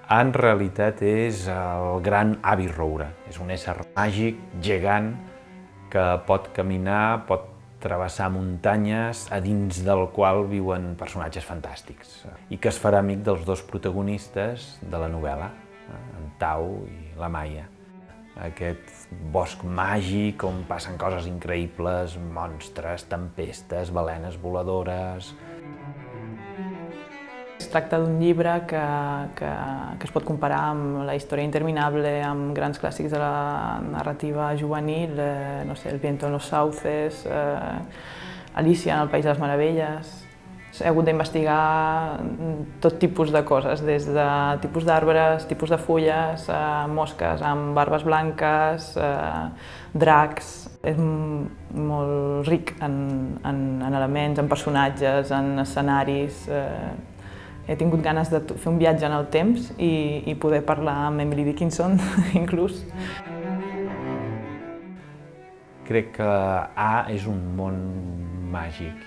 En realitat és el gran avi roure. És un ésser màgic, gegant, que pot caminar, pot travessar muntanyes, a dins del qual viuen personatges fantàstics, i que es farà amic dels dos protagonistes de la novel·la, en Tau i la Maia. Aquest bosc màgic on passen coses increïbles, monstres, tempestes, balenes voladores. Es tracta d'un llibre que es pot comparar amb La història interminable, amb grans clàssics de la narrativa juvenil, no sé, El viento en los sauces, Alicia en el País de les Meravelles. He hagut d'investigar tot tipus de coses, des de tipus d'arbres, tipus de fulles, mosques amb barbes blanques, dracs. És molt ric en elements, en personatges, en escenaris. He tingut ganes de fer un viatge en el temps i poder parlar amb Emily Dickinson, inclús. Crec que A és un món màgic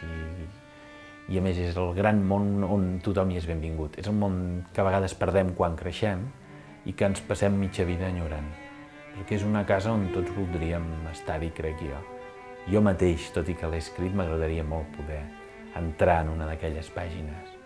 i a més és el gran món on tothom hi és benvingut. És un món que a vegades perdem quan creixem i que ens passem mitja vida enyorant. Perquè és una casa on tots voldríem estar-hi, crec jo. Jo mateix, tot i que l'he escrit, m'agradaria molt poder entrar en una d'aquelles pàgines.